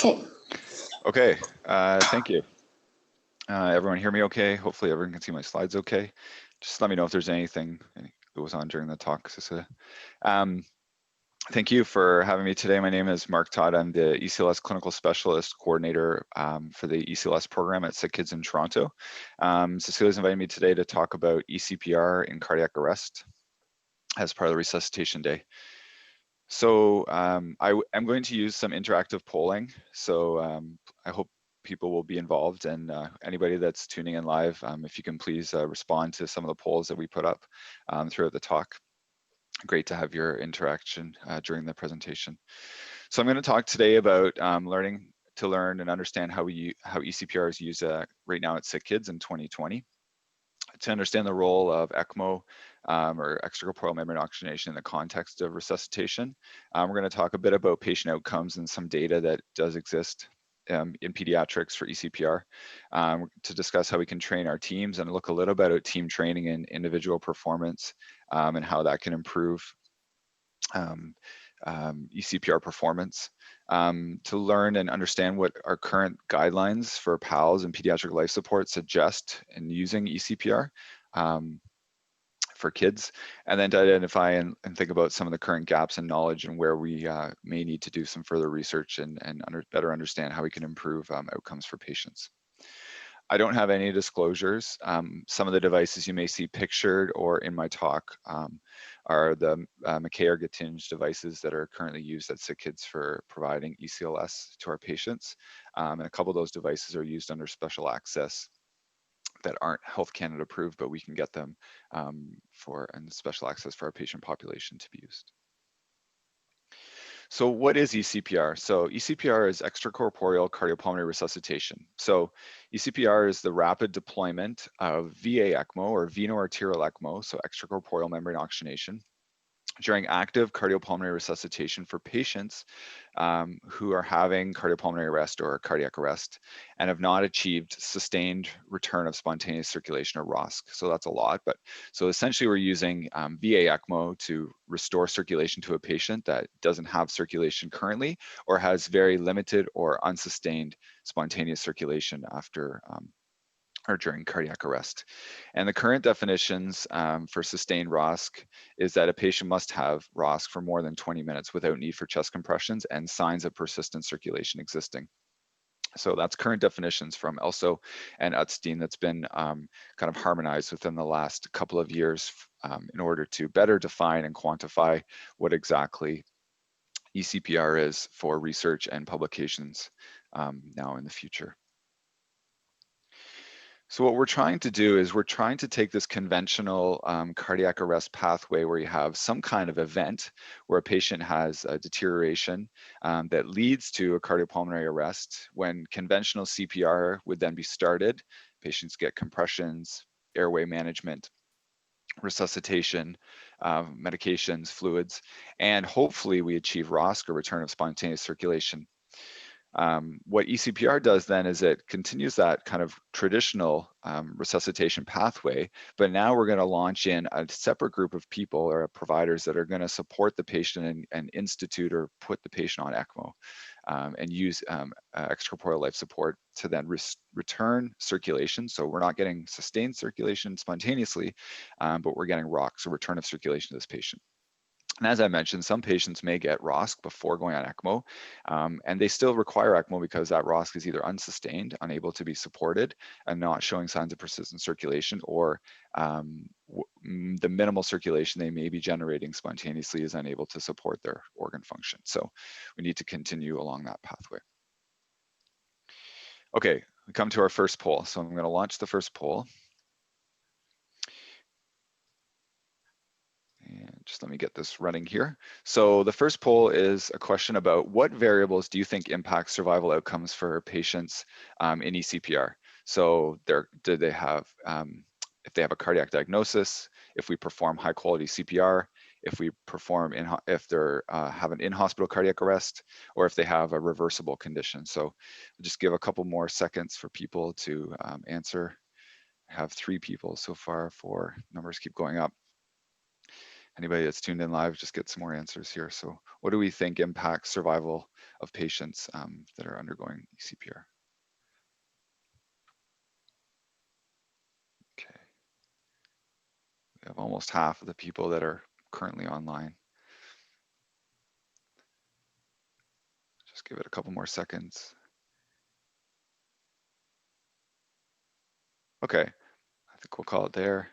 Okay. Okay, thank you. Everyone hear me okay? Hopefully everyone can see my slides okay. Just let me know if there's anything that goes on during the talk, Cecilia. Thank you for having me today. My name is Mark Todd. I'm the ECLS Clinical Specialist Coordinator for the ECLS program at Sick Kids in Toronto. Cecilia's invited me today to talk about eCPR in cardiac arrest as part of the resuscitation day. So I am going to use some interactive polling. So I hope people will be involved, and anybody that's tuning in live, if you can please respond to some of the polls that we put up throughout the talk. Great to have your interaction during the presentation. So I'm going to talk today about learning to learn and understand how eCPR is used right now at Sick Kids in 2020. To understand the role of ECMO or extracorporeal membrane oxygenation in the context of resuscitation. We're going to talk a bit about patient outcomes and some data that does exist in pediatrics for eCPR, to discuss how we can train our teams and look a little bit at team training and individual performance and how that can improve eCPR performance, to learn and understand what our current guidelines for PALS and pediatric life support suggest in using eCPR for kids, and then to identify and think about some of the current gaps in knowledge and where we may need to do some further research and better understand how we can improve outcomes for patients. I don't have any disclosures. Some of the devices you may see pictured or in my talk are the McKay or Getinge devices that are currently used at Sick Kids for providing ECLS to our patients. And a couple of those devices are used under special access that aren't Health Canada approved, but we can get them for special access for our patient population to be used. So what is eCPR? So eCPR is extracorporeal cardiopulmonary resuscitation. So eCPR is the rapid deployment of VA ECMO or veno-arterial ECMO, so extracorporeal membrane oxygenation, during active cardiopulmonary resuscitation for patients who are having cardiopulmonary arrest or cardiac arrest and have not achieved sustained return of spontaneous circulation or ROSC. So that's a lot, but so essentially we're using VA ECMO to restore circulation to a patient that doesn't have circulation currently or has very limited or unsustained spontaneous circulation after or during cardiac arrest. And the current definitions for sustained ROSC is that a patient must have ROSC for more than 20 minutes without need for chest compressions and signs of persistent circulation existing. So that's current definitions from ELSO and Utstein that's been kind of harmonized within the last couple of years in order to better define and quantify what exactly eCPR is for research and publications now in the future. So what we're trying to do is we're trying to take this conventional cardiac arrest pathway where you have some kind of event where a patient has a deterioration that leads to a cardiopulmonary arrest when conventional CPR would then be started. Patients get compressions, airway management, resuscitation, medications, fluids, and hopefully we achieve ROSC or return of spontaneous circulation. What eCPR does then is it continues that kind of traditional resuscitation pathway, but now we're going to launch in a separate group of people or providers that are going to support the patient and institute or put the patient on ECMO and use extracorporeal life support to then return circulation. So we're not getting sustained circulation spontaneously, but we're getting ROSC, so return of circulation to this patient. And as I mentioned, some patients may get ROSC before going on ECMO, and they still require ECMO because that ROSC is either unsustained, unable to be supported, and not showing signs of persistent circulation, or the minimal circulation they may be generating spontaneously is unable to support their organ function. So we need to continue along that pathway. Okay, we come to our first poll. So I'm going to launch the first poll. And just let me get this running here. So the first poll is a question about what variables do you think impact survival outcomes for patients in eCPR? So do they have, if they have a cardiac diagnosis, if we perform high quality CPR, if we perform, if they have an in-hospital cardiac arrest, or if they have a reversible condition. So I'll just give a couple more seconds for people to answer. I have 3 people so far, 4 numbers keep going up. anybody that's tuned in live, just get some more answers here. So what do we think impacts survival of patients that are undergoing eCPR? Okay. We have almost half of the people that are currently online. Just give it a couple more seconds. Okay, I think we'll call it there.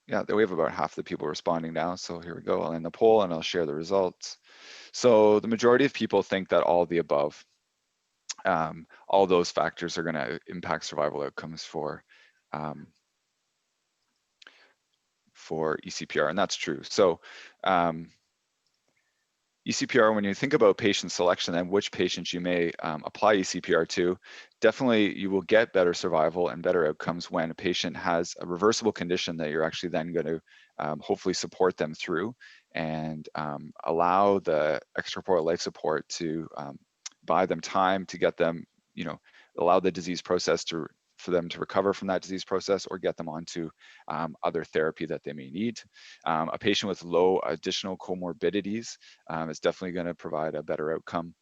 Yeah, we have about half the people responding now. So here we go. I'll end the poll and I'll share the results. So the majority of people think that all of the above, all those factors are going to impact survival outcomes for eCPR, and that's true. So eCPR, when you think about patient selection and which patients you may apply eCPR to, definitely you will get better survival and better outcomes when a patient has a reversible condition that you're actually then going to hopefully support them through and allow the extracorporeal life support to buy them time to get them, allow the disease process for them to recover from that disease process or get them onto other therapy that they may need. A patient with low additional comorbidities is definitely going to provide a better outcome.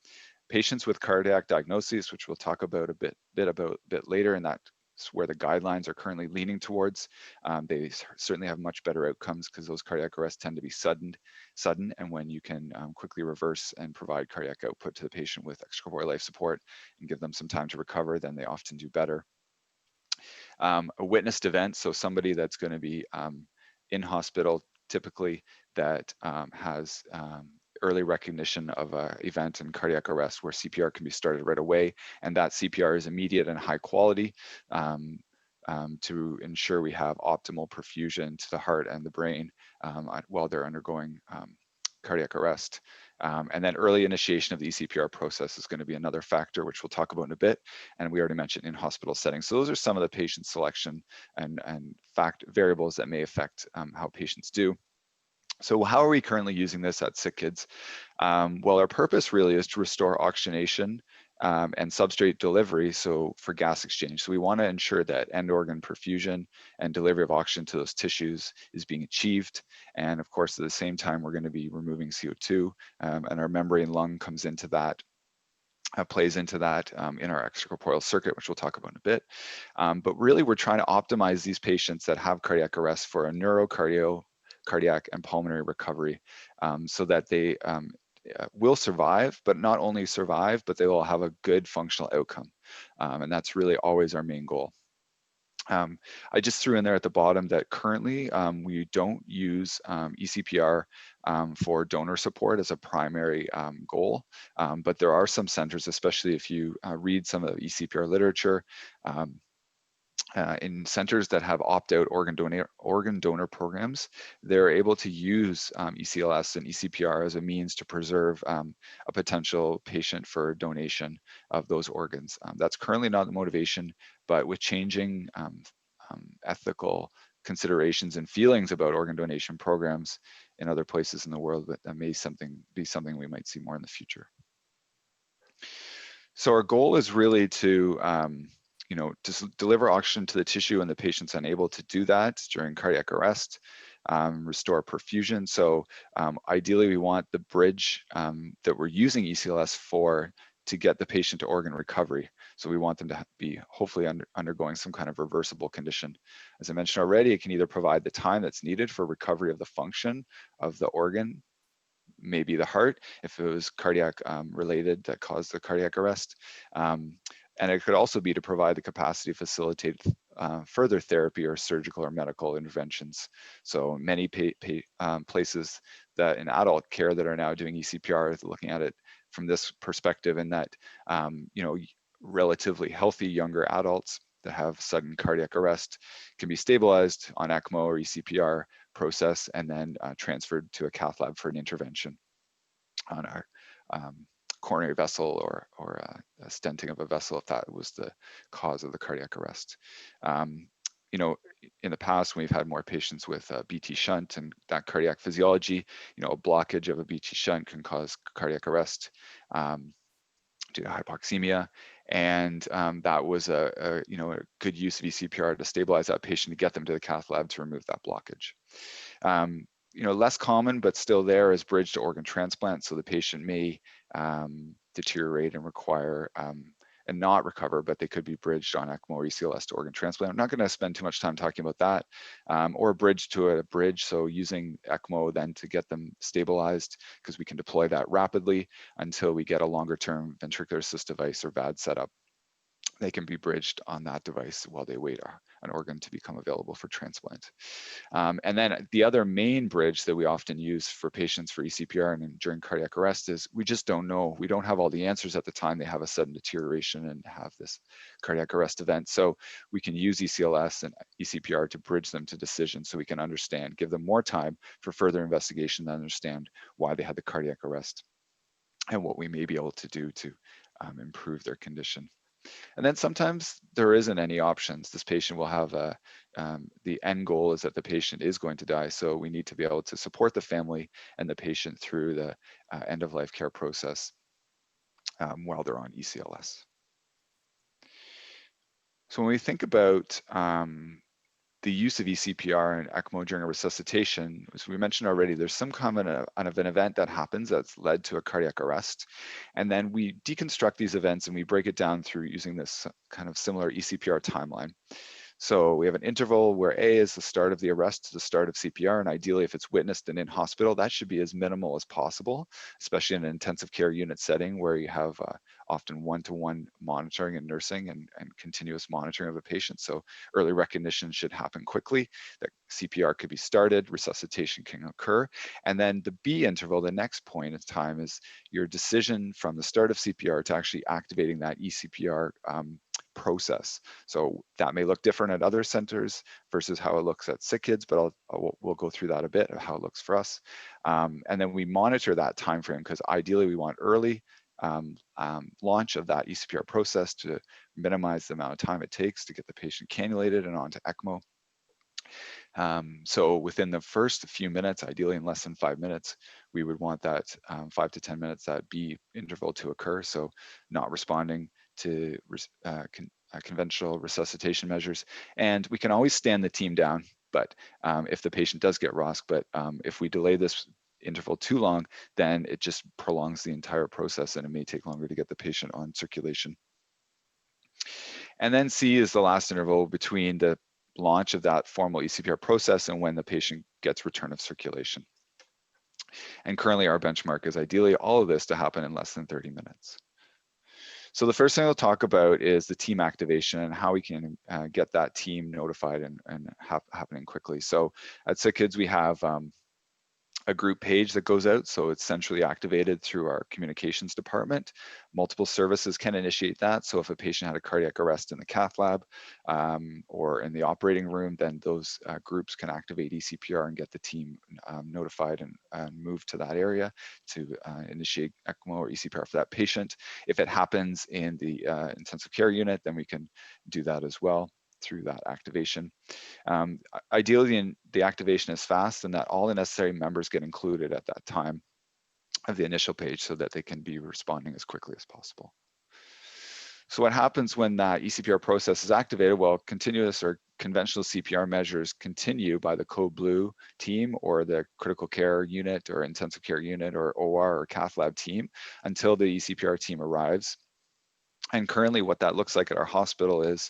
Patients with cardiac diagnoses, which we'll talk about a bit later, and that's where the guidelines are currently leaning towards. They certainly have much better outcomes because those cardiac arrests tend to be sudden, and when you can quickly reverse and provide cardiac output to the patient with extracorporeal life support and give them some time to recover, then they often do better. A witnessed event, so somebody that's going to be in hospital typically that has early recognition of an event in cardiac arrest where CPR can be started right away, and that CPR is immediate and high quality to ensure we have optimal perfusion to the heart and the brain while they're undergoing cardiac arrest. And then early initiation of the eCPR process is going to be another factor, which we'll talk about in a bit. And we already mentioned in hospital settings. So those are some of the patient selection and variables that may affect how patients do. So how are we currently using this at Sick Kids? Well, our purpose really is to restore oxygenation and substrate delivery, so for gas exchange. So we want to ensure that end organ perfusion and delivery of oxygen to those tissues is being achieved. And of course, at the same time, we're going to be removing CO2 and our membrane lung comes into that, plays into that in our extracorporeal circuit, which we'll talk about in a bit. But really, we're trying to optimize these patients that have cardiac arrest for a cardiac and pulmonary recovery so that they will survive, but not only survive, but they will have a good functional outcome. And that's really always our main goal. I just threw in there at the bottom that currently we don't use eCPR for donor support as a primary goal, but there are some centers, especially if you read some of the eCPR literature, in centers that have opt-out organ donor programs, they're able to use ECLS and eCPR as a means to preserve a potential patient for donation of those organs. That's currently not the motivation, but with changing ethical considerations and feelings about organ donation programs in other places in the world, that may be something we might see more in the future. So our goal is really to to deliver oxygen to the tissue and the patient's unable to do that during cardiac arrest, restore perfusion. So ideally we want the bridge that we're using ECLS for to get the patient to organ recovery. So we want them to be hopefully undergoing some kind of reversible condition. As I mentioned already, it can either provide the time that's needed for recovery of the function of the organ, maybe the heart, if it was cardiac related that caused the cardiac arrest. And it could also be to provide the capacity to facilitate further therapy or surgical or medical interventions. So many places that in adult care that are now doing eCPR, looking at it from this perspective, in that relatively healthy younger adults that have sudden cardiac arrest can be stabilized on ECMO or eCPR process and then transferred to a cath lab for an intervention on our coronary vessel or a stenting of a vessel if that was the cause of the cardiac arrest. In the past, we've had more patients with BT shunt and that cardiac physiology. A blockage of a BT shunt can cause cardiac arrest due to hypoxemia, and that was a good use of eCPR to stabilize that patient to get them to the cath lab to remove that blockage. less common, but still there is bridge to organ transplant. So the patient may deteriorate and require and not recover, but they could be bridged on ECMO or ECLS to organ transplant. I'm not going to spend too much time talking about that, or bridge to a bridge. So using ECMO then to get them stabilized, because we can deploy that rapidly until we get a longer term ventricular assist device or VAD setup. They can be bridged on that device while they wait an organ to become available for transplant. And then the other main bridge that we often use for patients for eCPR and during cardiac arrest is we just don't know. We don't have all the answers at the time they have a sudden deterioration and have this cardiac arrest event. So we can use ECLS and eCPR to bridge them to decision so we can understand, give them more time for further investigation to understand why they had the cardiac arrest and what we may be able to do to improve their condition. And then sometimes there isn't any options. This patient will have the end goal is that the patient is going to die. So we need to be able to support the family and the patient through the end of life care process while they're on ECLS. So when we think about the use of eCPR and ECMO during a resuscitation, as we mentioned already, there's some kind of an event that happens that's led to a cardiac arrest. And then we deconstruct these events and we break it down through using this kind of similar eCPR timeline. So we have an interval where A is the start of the arrest to the start of CPR, and ideally if it's witnessed and in hospital, that should be as minimal as possible, especially in an intensive care unit setting where you have often one-to-one monitoring and nursing and continuous monitoring of a patient. So early recognition should happen quickly, that CPR could be started, resuscitation can occur. And then the B interval, the next point in time, is your decision from the start of CPR to actually activating that eCPR process. So that may look different at other centers versus how it looks at sick kids, but we'll go through that a bit of how it looks for us. And then we monitor that time frame because ideally we want early launch of that eCPR process to minimize the amount of time it takes to get the patient cannulated and onto ECMO. So within the first few minutes, ideally in less than 5 minutes, we would want that 5 to 10 minutes, that B interval to occur. So not responding to conventional resuscitation measures. And we can always stand the team down, but if the patient does get ROSC, but if we delay this interval too long, then it just prolongs the entire process and it may take longer to get the patient on circulation. And then C is the last interval between the launch of that formal eCPR process and when the patient gets return of circulation. And currently our benchmark is ideally all of this to happen in less than 30 minutes. So the first thing I'll talk about is the team activation and how we can get that team notified and happening quickly. So at Sick Kids, we have a group page that goes out, so it's centrally activated through our communications department. Multiple services can initiate that. So if a patient had a cardiac arrest in the cath lab or in the operating room, then those groups can activate eCPR and get the team notified and move to that area to initiate ECMO or eCPR for that patient. If it happens in the intensive care unit, then we can do that as well through that activation. Ideally, the activation is fast and that all the necessary members get included at that time of the initial page so that they can be responding as quickly as possible. So what happens when that eCPR process is activated? Well, continuous or conventional CPR measures continue by the code blue team or the critical care unit or intensive care unit or OR or cath lab team until the eCPR team arrives. And currently what that looks like at our hospital is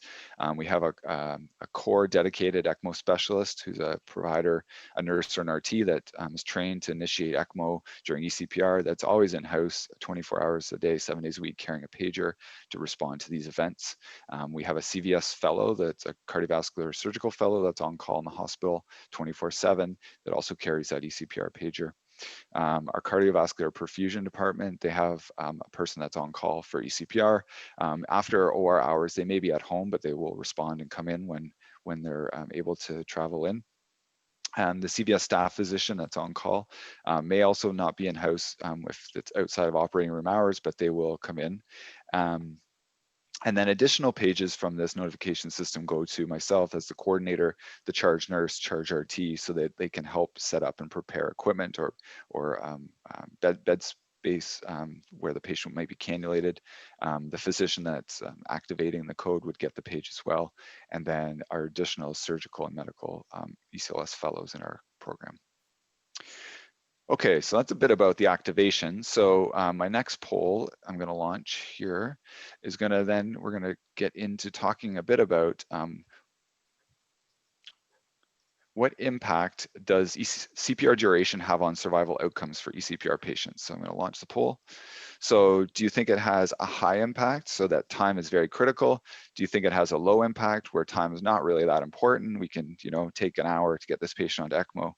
we have a core dedicated ECMO specialist who's a provider, a nurse or an RT that is trained to initiate ECMO during eCPR. That's always in-house 24 hours a day, 7 days a week, carrying a pager to respond to these events. We have a CVS fellow that's a cardiovascular surgical fellow that's on call in the hospital 24/7 that also carries that eCPR pager. Our cardiovascular perfusion department, they have a person that's on call for eCPR. After OR hours, they may be at home, but they will respond and come in when they're able to travel in. And the CVS staff physician that's on call may also not be in-house if it's outside of operating room hours, but they will come in. And then additional pages from this notification system go to myself as the coordinator, the charge nurse, charge RT, so that they can help set up and prepare equipment or bed space where the patient might be cannulated. The physician that's activating the code would get the page as well. And then our additional surgical and medical ECLS fellows in our program. Okay, so that's a bit about the activation. So my next poll I'm going to launch here is going to then, we're going to get into talking a bit about what impact does CPR duration have on survival outcomes for eCPR patients? So I'm going to launch the poll. So do you think it has a high impact so that time is very critical? Do you think it has a low impact where time is not really that important? We can, take an hour to get this patient onto ECMO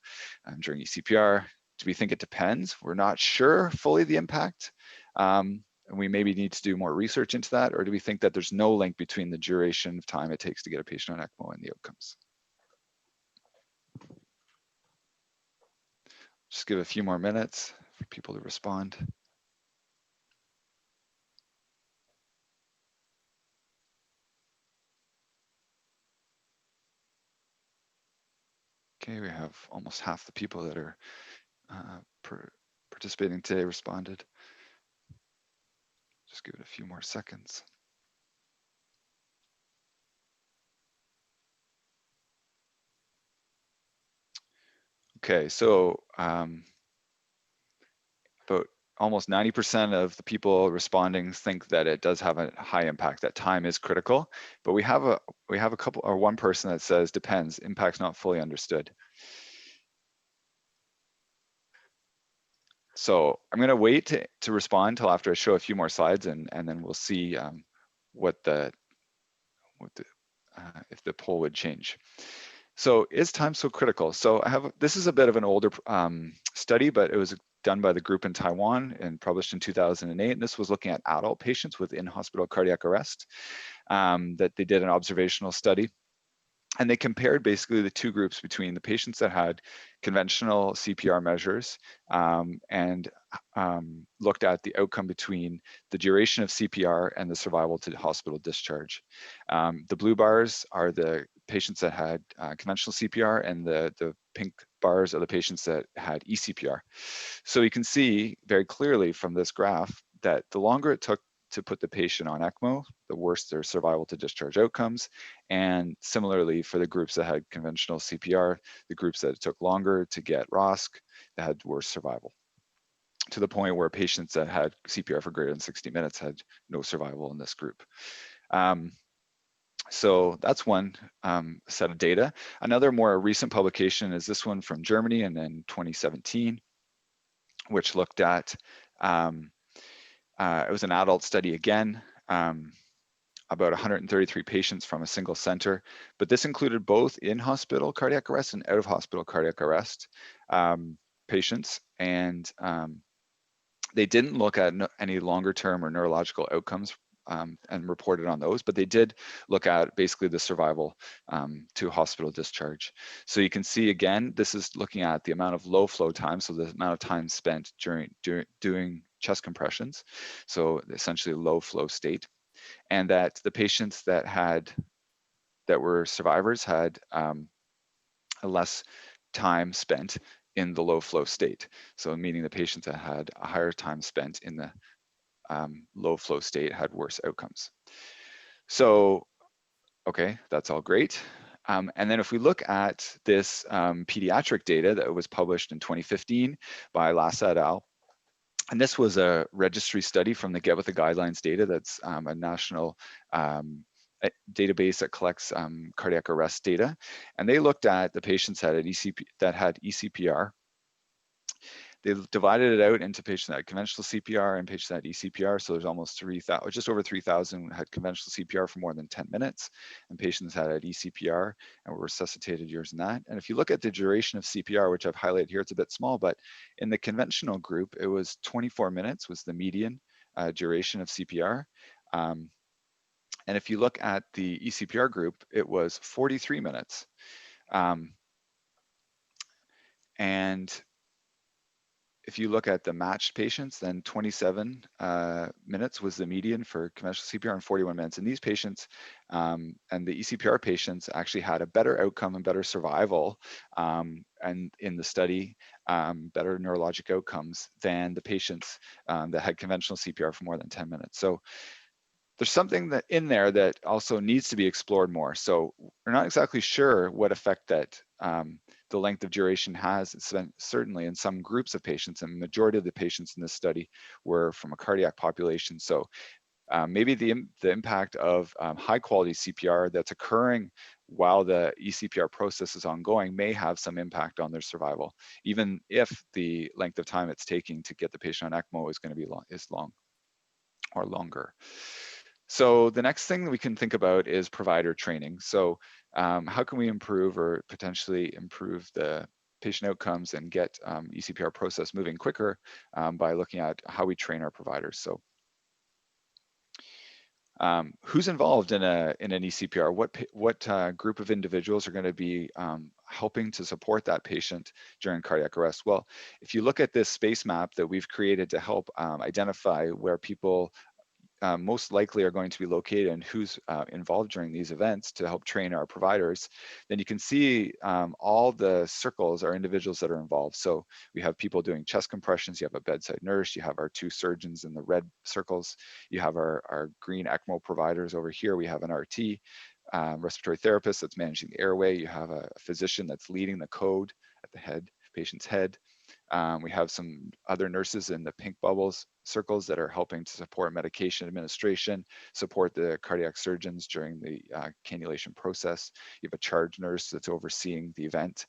during eCPR. Do we think it depends? We're not sure fully the impact. And we maybe need to do more research into that, or do we think that there's no link between the duration of time it takes to get a patient on ECMO and the outcomes? Just give a few more minutes for people to respond. Okay, we have almost half the people that are participating today responded. Just give it a few more seconds. Okay, so about almost 90% of the people responding think that it does have a high impact, that time is critical, but we have a couple, or one person that says depends, impact's not fully understood. So I'm going to wait to respond until after I show a few more slides, and then we'll see if the poll would change. So is time so critical? So this is a bit of an older study, but it was done by the group in Taiwan and published in 2008. And this was looking at adult patients with in-hospital cardiac arrest that they did an observational study. And they compared basically the two groups between the patients that had conventional CPR measures and looked at the outcome between the duration of CPR and the survival to hospital discharge. The blue bars are the patients that had conventional CPR, and the pink bars are the patients that had eCPR. So you can see very clearly from this graph that the longer it took to put the patient on ECMO, the worse their survival to discharge outcomes. And similarly for the groups that had conventional CPR, the groups that it took longer to get ROSC, that had worse survival, to the point where patients that had CPR for greater than 60 minutes had no survival in this group. So that's one set of data. Another more recent publication is this one from Germany and in 2017, which looked at, it was an adult study again, about 133 patients from a single center, but this included both in-hospital cardiac arrest and out-of-hospital cardiac arrest patients. And they didn't look at any longer-term or neurological outcomes and reported on those, but they did look at basically the survival to hospital discharge. So you can see again, this is looking at the amount of low flow time, so the amount of time spent during doing chest compressions, so essentially low flow state, and that the patients that were survivors had a less time spent in the low flow state. So meaning the patients that had a higher time spent in the low flow state had worse outcomes. So, okay, that's all great. And then if we look at this pediatric data that was published in 2015 by Lassa et al., and this was a registry study from the Get With The Guidelines data. That's a national database that collects cardiac arrest data. And they looked at the patients that had eCPR. They divided it out into patients that had conventional CPR and patients that had eCPR. So there's almost 3,000, just over 3,000 had conventional CPR for more than 10 minutes, and patients that had eCPR and were resuscitated using that. And if you look at the duration of CPR, which I've highlighted here, it's a bit small, but in the conventional group, it was 24 minutes was the median duration of CPR. And if you look at the eCPR group, it was 43 minutes. And if you look at the matched patients, then 27 minutes was the median for conventional CPR and 41 minutes. And these patients and the eCPR patients actually had a better outcome and better survival and in the study, better neurologic outcomes than the patients that had conventional CPR for more than 10 minutes. So there's something that in there that also needs to be explored more. So we're not exactly sure what effect that the length of duration has, certainly in some groups of patients, and the majority of the patients in this study were from a cardiac population. So maybe the impact of high quality CPR that's occurring while the eCPR process is ongoing may have some impact on their survival, even if the length of time it's taking to get the patient on ECMO is going to be long or longer. So the next thing that we can think about is provider training. So how can we improve or potentially improve the patient outcomes and get eCPR process moving quicker by looking at how we train our providers. So who's involved in an eCPR? What group of individuals are going to be helping to support that patient during cardiac arrest? Well, if you look at this space map that we've created to help identify where people most likely are going to be located and who's involved during these events to help train our providers, then you can see all the circles are individuals that are involved. So we have people doing chest compressions, you have a bedside nurse, you have our 2 surgeons in the red circles, you have our green ECMO providers over here, we have an RT, respiratory therapist that's managing the airway, you have a physician that's leading the code at the patient's head. We have some other nurses in the pink bubbles circles that are helping to support medication administration, support the cardiac surgeons during the cannulation process. You have a charge nurse that's overseeing the event.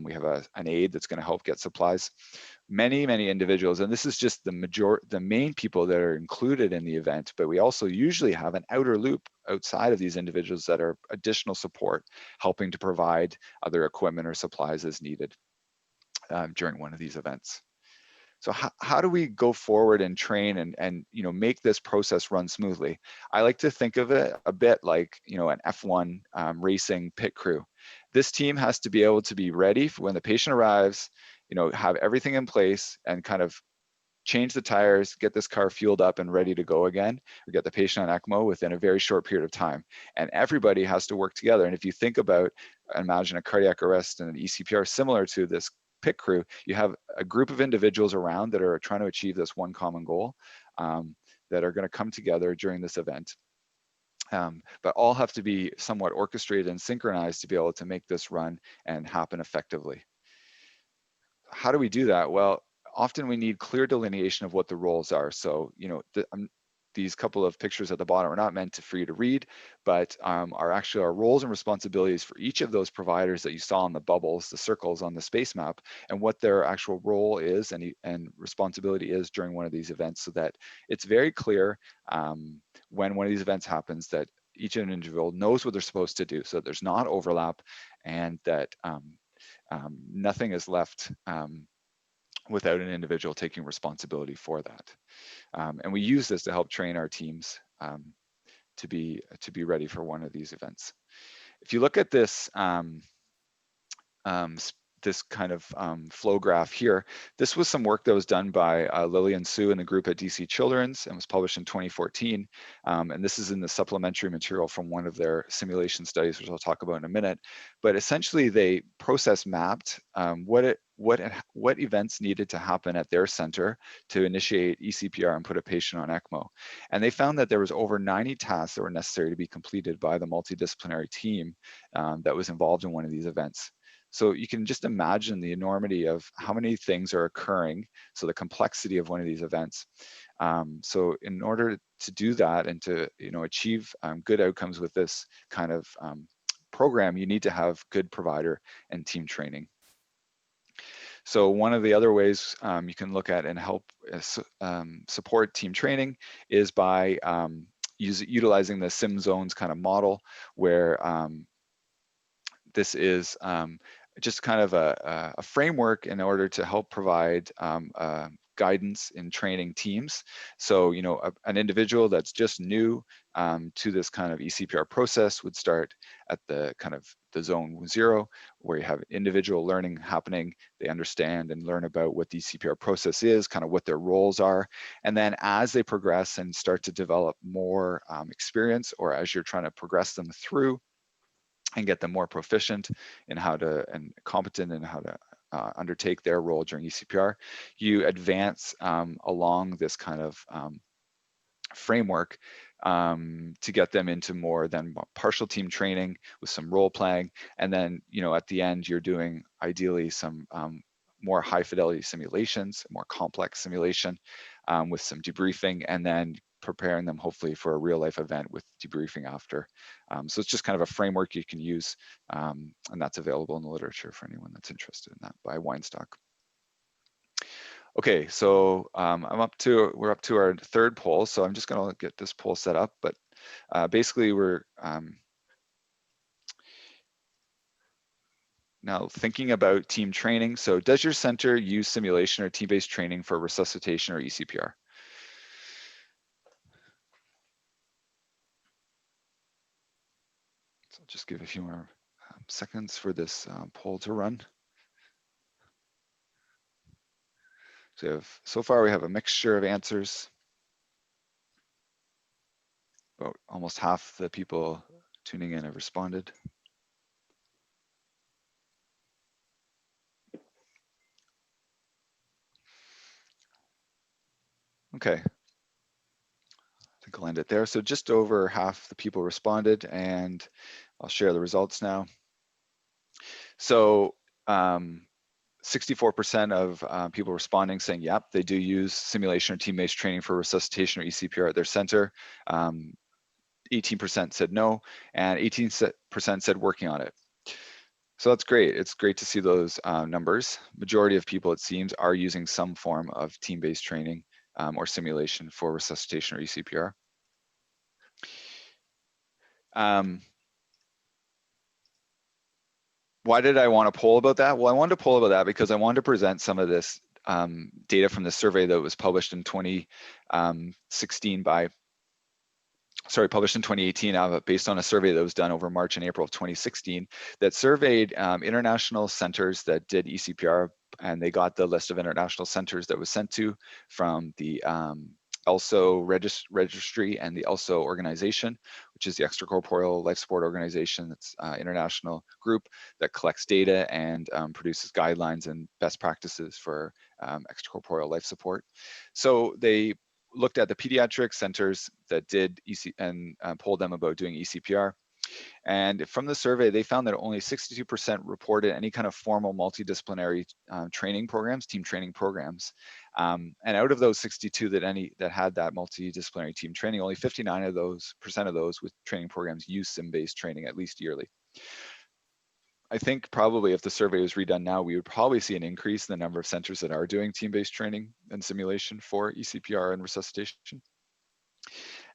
We have an aide that's going to help get supplies. Many individuals, and this is just the main people that are included in the event, but we also usually have an outer loop outside of these individuals that are additional support, helping to provide other equipment or supplies as needed during one of these events. So how do we go forward and train and make this process run smoothly? I like to think of it a bit like an F1 racing pit crew. This team has to be able to be ready for when the patient arrives, have everything in place and kind of change the tires, get this car fueled up and ready to go again, or get the patient on ECMO within a very short period of time. And everybody has to work together. And if you think about, imagine a cardiac arrest and an eCPR similar to this pit crew, you have a group of individuals around that are trying to achieve this one common goal that are going to come together during this event. But all have to be somewhat orchestrated and synchronized to be able to make this run and happen effectively. How do we do that? Well, often we need clear delineation of what the roles are. So, these couple of pictures at the bottom are not meant for you to read, but are actually our roles and responsibilities for each of those providers that you saw on the bubbles, the circles on the space map, and what their actual role is and responsibility is during one of these events, so that it's very clear when one of these events happens that each individual knows what they're supposed to do, so that there's not overlap and that nothing is left without an individual taking responsibility for that. And we use this to help train our teams to be ready for one of these events. If you look at this this kind of flow graph here, this was some work that was done by Lily and Sue and the group at DC Children's and was published in 2014. And this is in the supplementary material from one of their simulation studies, which I'll talk about in a minute. But essentially, they process mapped what events needed to happen at their center to initiate eCPR and put a patient on ECMO. And they found that there was over 90 tasks that were necessary to be completed by the multidisciplinary team that was involved in one of these events. So you can just imagine the enormity of how many things are occurring, so the complexity of one of these events. So in order to do that and to achieve good outcomes with this kind of program, you need to have good provider and team training. So one of the other ways you can look at and help support team training is by utilizing the sim zones kind of model, where this is just kind of a framework in order to help provide guidance in training teams. So, an individual that's just new to this kind of eCPR process would start at the kind of the zone 0, where you have individual learning happening. They understand and learn about what the eCPR process is, kind of what their roles are. And then as they progress and start to develop more experience, or as you're trying to progress them through and get them more proficient in how to, and competent in how to undertake their role during eCPR, you advance along this kind of framework to get them into more than partial team training with some role playing. And then, at the end, you're doing ideally some more high fidelity simulations, more complex simulation with some debriefing, and then preparing them hopefully for a real life event with debriefing after. So it's just kind of a framework you can use, and that's available in the literature for anyone that's interested in that by Weinstock. Okay, so we're up to our third poll, so I'm just gonna get this poll set up, but basically we're now thinking about team training. So does your center use simulation or team-based training for resuscitation or ECPR? So I'll just give a few more seconds for this poll to run. So far we have a mixture of answers. About almost half the people tuning in have responded. Okay, I think I'll end it there. So just over half the people responded, and I'll share the results now. So 64% of people responding saying, yep, they do use simulation or team-based training for resuscitation or ECPR at their center. 18% said no, and 18% said working on it. So that's great. It's great to see those numbers. Majority of people, it seems, are using some form of team-based training or simulation for resuscitation or ECPR. Why did I want to poll about that? Well, I wanted to poll about that because I wanted to present some of this data from the survey that was published in 2018 based on a survey that was done over March and April of 2016 that surveyed international centers that did ECPR, and they got the list of international centers that was sent to from the ELSO registry and the ELSO organization, which is the Extracorporeal Life Support Organization. That's an international group that collects data and produces guidelines and best practices for extracorporeal life support. So they looked at the pediatric centers that did and polled them about doing ECPR. And from the survey, they found that only 62% reported any kind of formal multidisciplinary training programs, team training programs. And out of those 62 that had that multidisciplinary team training, only 59% of those with training programs use sim-based training at least yearly. I think probably if the survey was redone now, we would probably see an increase in the number of centers that are doing team-based training and simulation for ECPR and resuscitation.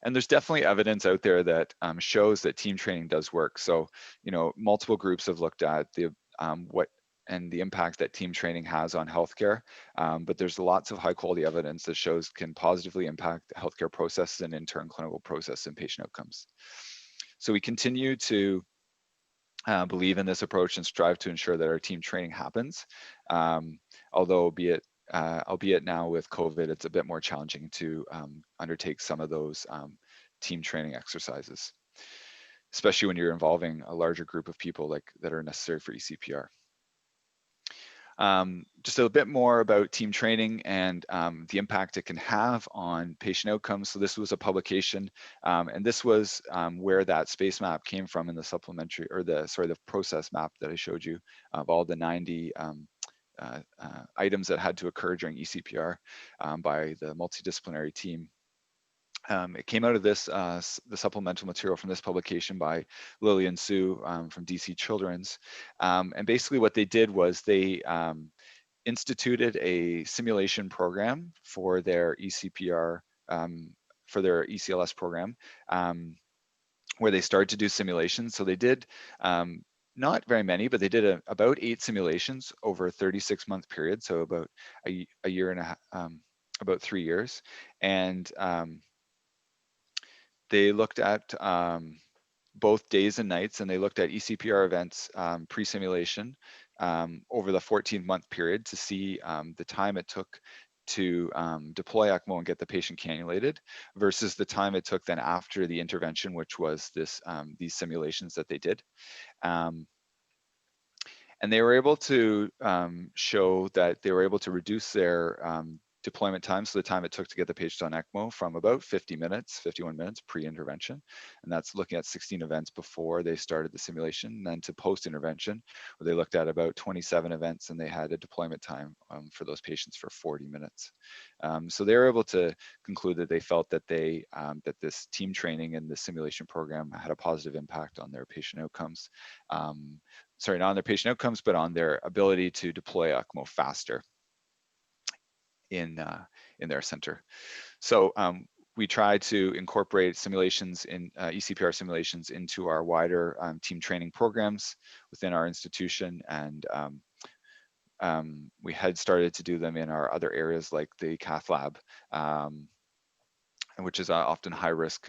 And there's definitely evidence out there that shows that team training does work. So, multiple groups have looked at the impact that team training has on healthcare, but there's lots of high quality evidence that shows can positively impact healthcare processes and in turn clinical process and patient outcomes. So we continue to believe in this approach and strive to ensure that our team training happens. Although albeit now with COVID, it's a bit more challenging to undertake some of those team training exercises, especially when you're involving a larger group of people that are necessary for ECPR. Just a bit more about team training and the impact it can have on patient outcomes. So this was a publication, and this was where that space map came from in the supplementary, or the process map that I showed you of all the 90 items that had to occur during ECPR by the multidisciplinary team. It came out of this, the supplemental material from this publication by Lillian Sue from DC Children's. And basically what they did was they instituted a simulation program for their ECPR, for their ECLS program, where they started to do simulations. So they did not very many, but they did about 8 simulations over a 36-month period. So about a year and a half, about 3 years. And they looked at both days and nights, and they looked at ECPR events pre-simulation over the 14-month period to see the time it took to deploy ECMO and get the patient cannulated versus the time it took then after the intervention, which was these simulations that they did. And they were able to show that they were able to reduce their deployment time, so the time it took to get the patient on ECMO, from about 50 minutes, 51 minutes pre-intervention. And that's looking at 16 events before they started the simulation, and then to post-intervention, where they looked at about 27 events and they had a deployment time for those patients for 40 minutes. So they were able to conclude that they felt that that this team training and the simulation program had a positive impact on their patient outcomes. Sorry, not on their patient outcomes, but on their ability to deploy ECMO faster in their center. So we try to incorporate simulations in ECPR simulations into our wider team training programs within our institution, and we had started to do them in our other areas like the cath lab, which is often high risk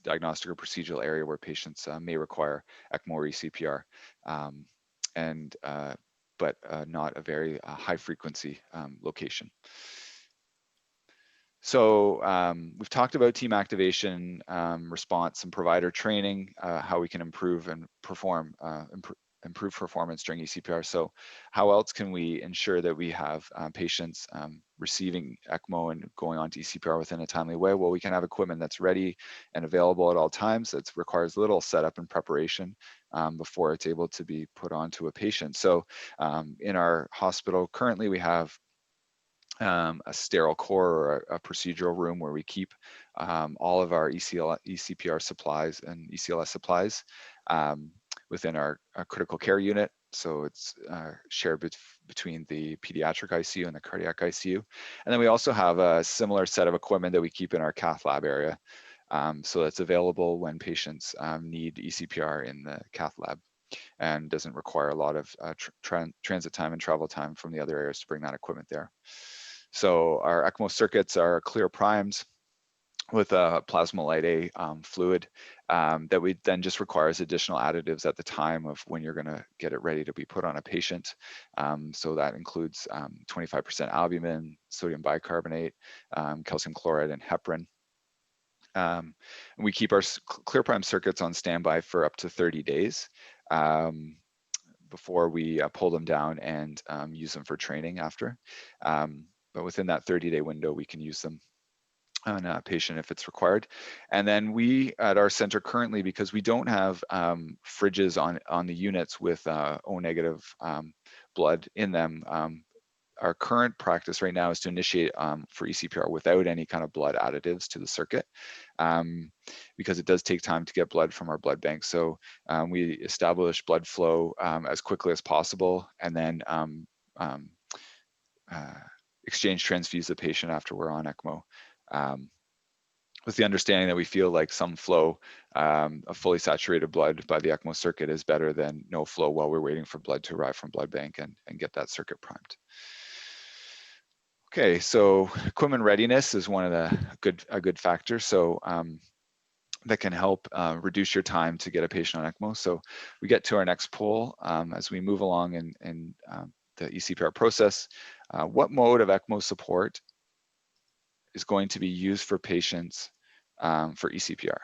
diagnostic or procedural area where patients may require ECMO or ECPR, but not a very high frequency location. So we've talked about team activation, response, and provider training, how we can improve and improve performance during ECPR. So how else can we ensure that we have patients receiving ECMO and going on to ECPR within a timely way? Well, we can have equipment that's ready and available at all times. That requires little setup and preparation before it's able to be put onto a patient. So in our hospital currently, we have a sterile core or a procedural room where we keep all of our ECPR supplies and ECLS supplies within our critical care unit. So it's shared between the pediatric ICU and the cardiac ICU. And then we also have a similar set of equipment that we keep in our cath lab area. So that's available when patients need ECPR in the cath lab, and doesn't require a lot of transit time and travel time from the other areas to bring that equipment there. So our ECMO circuits are clear primes with a plasma-light A fluid that we then just requires additional additives at the time of when you're gonna get it ready to be put on a patient. So that includes 25% albumin, sodium bicarbonate, calcium chloride, and heparin. And we keep our clear prime circuits on standby for up to 30 days before we pull them down and use them for training after. But within that 30-day window, we can use them on a patient if it's required. And then we at our center currently, because we don't have fridges on the units with O negative blood in them, our current practice right now is to initiate for ECPR without any kind of blood additives to the circuit, because it does take time to get blood from our blood bank. So we establish blood flow as quickly as possible, and then exchange transfuse the patient after we're on ECMO, with the understanding that we feel like some flow of fully saturated blood by the ECMO circuit is better than no flow while we're waiting for blood to arrive from blood bank and get that circuit primed. Okay, so equipment readiness is one of the good factors. So that can help reduce your time to get a patient on ECMO. So we get to our next poll as we move along in the ECPR process. What mode of ECMO support is going to be used for patients for ECPR?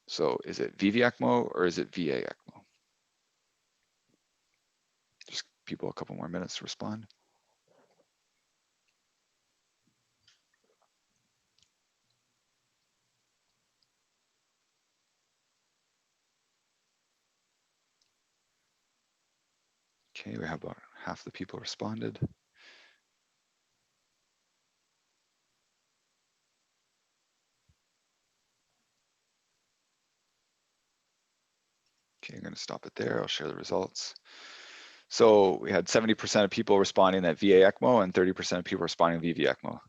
So is it VV ECMO or is it VA ECMO? Just people a couple more minutes to respond. Okay, we have about half the people responded. Okay, I'm going to stop it there. I'll share the results. So we had 70% of people responding that VA ECMO and 30% of people responding VV ECMO.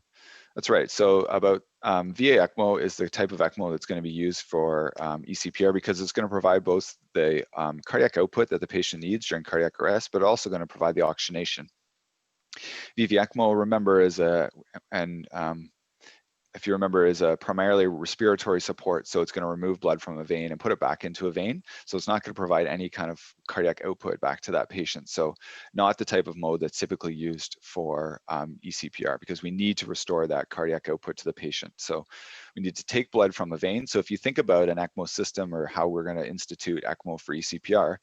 That's right. So about VA ECMO is the type of ECMO that's going to be used for ECPR, because it's going to provide both the cardiac output that the patient needs during cardiac arrest, but also going to provide the oxygenation. VV ECMO, remember, is if you remember, is a primarily respiratory support. So it's going to remove blood from a vein and put it back into a vein. So it's not going to provide any kind of cardiac output back to that patient. So not the type of mode that's typically used for eCPR, because we need to restore that cardiac output to the patient. So we need to take blood from a vein. So if you think about an ECMO system or how we're going to institute ECMO for eCPR,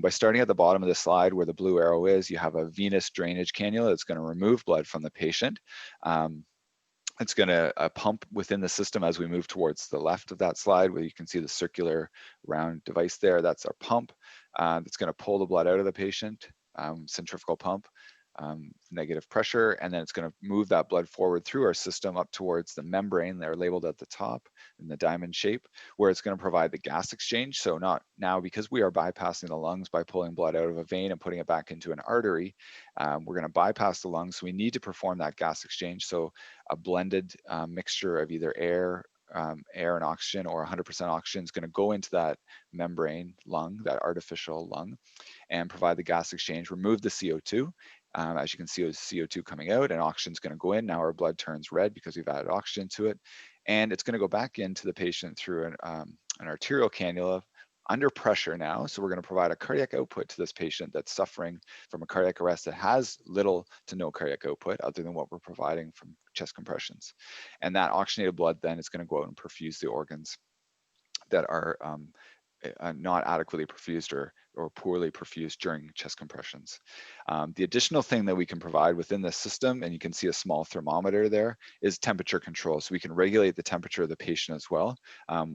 by starting at the bottom of the slide where the blue arrow is, you have a venous drainage cannula that's going to remove blood from the patient. It's going to pump within the system as we move towards the left of that slide, where you can see the circular round device there. That's our pump that's going to pull the blood out of the patient, centrifugal pump, negative pressure, and then it's going to move that blood forward through our system up towards the membrane. They're labeled at the top in the diamond shape, where it's going to provide the gas exchange. So not now, because we are bypassing the lungs by pulling blood out of a vein and putting it back into an artery, we're going to bypass the lungs. So we need to perform that gas exchange. So a blended mixture of either air and oxygen, or 100% oxygen is going to go into that membrane lung, that artificial lung, and provide the gas exchange, remove the CO2. As you can see, CO2 coming out and oxygen is going to go in. Now our blood turns red because we've added oxygen to it. And it's going to go back into the patient through an arterial cannula under pressure now. So we're going to provide a cardiac output to this patient that's suffering from a cardiac arrest that has little to no cardiac output other than what we're providing from chest compressions. And that oxygenated blood then is going to go out and perfuse the organs that are not adequately perfused or poorly perfused during chest compressions. The additional thing that we can provide within the system, and you can see a small thermometer there, is temperature control. So we can regulate the temperature of the patient as well,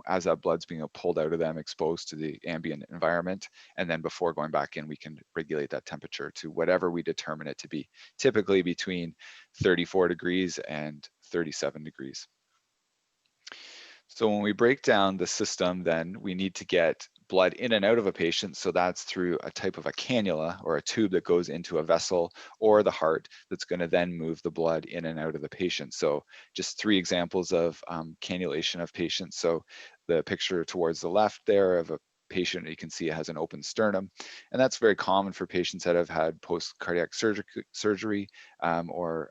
as that blood's being pulled out of them, exposed to the ambient environment. And then before going back in, we can regulate that temperature to whatever we determine it to be, typically between 34 degrees and 37 degrees. So when we break down the system, then we need to get blood in and out of a patient. So that's through a type of a cannula or a tube that goes into a vessel or the heart that's going to then move the blood in and out of the patient. So just 3 examples of cannulation of patients. So the picture towards the left there of a patient, you can see it has an open sternum, and that's very common for patients that have had post-cardiac surgery or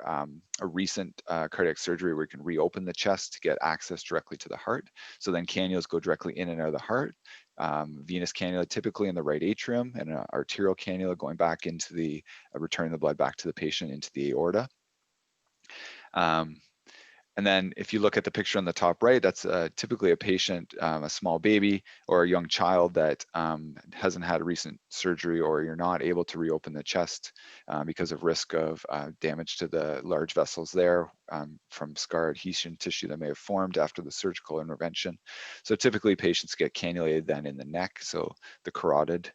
a recent cardiac surgery where you can reopen the chest to get access directly to the heart. So then cannulas go directly in and out of the heart. Venous cannula typically in the right atrium, and an arterial cannula going back into the, returning the blood back to the patient into the aorta. And then if you look at the picture on the top right, that's typically a patient, a small baby or a young child that hasn't had a recent surgery, or you're not able to reopen the chest because of risk of damage to the large vessels there from scar adhesion tissue that may have formed after the surgical intervention. So typically patients get cannulated then in the neck. So the carotid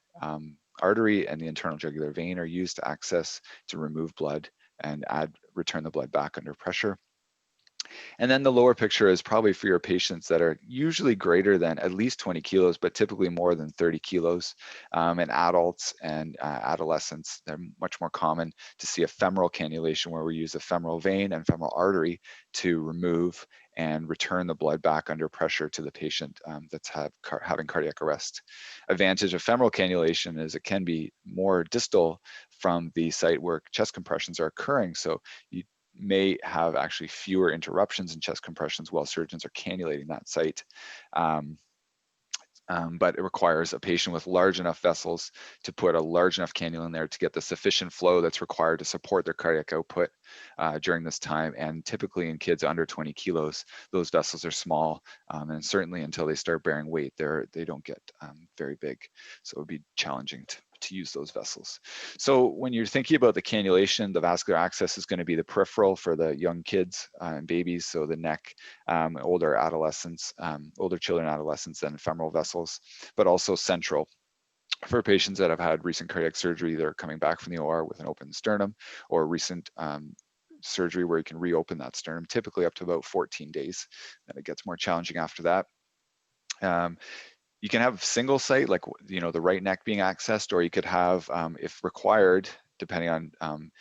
artery and the internal jugular vein are used to access to remove blood and return the blood back under pressure. And then the lower picture is probably for your patients that are usually greater than at least 20 kilos, but typically more than 30 kilos. In adults and adolescents, they're much more common to see a femoral cannulation, where we use a femoral vein and femoral artery to remove and return the blood back under pressure to the patient that's having cardiac arrest. Advantage of femoral cannulation is it can be more distal from the site where chest compressions are occurring. So you may have actually fewer interruptions in chest compressions while surgeons are cannulating that site. But it requires a patient with large enough vessels to put a large enough cannula in there to get the sufficient flow that's required to support their cardiac output during this time. And typically in kids under 20 kilos, those vessels are small, and certainly until they start bearing weight, they don't get very big. So it would be challenging to use those vessels. So when you're thinking about the cannulation, the vascular access is going to be the peripheral for the young kids and babies, so the neck, older adolescents, older children, adolescents, and femoral vessels, but also central for patients that have had recent cardiac surgery. They're coming back from the OR with an open sternum, or recent surgery where you can reopen that sternum, typically up to about 14 days. And it gets more challenging after that. You can have single site, like the right neck being accessed, or you could have, if required, depending on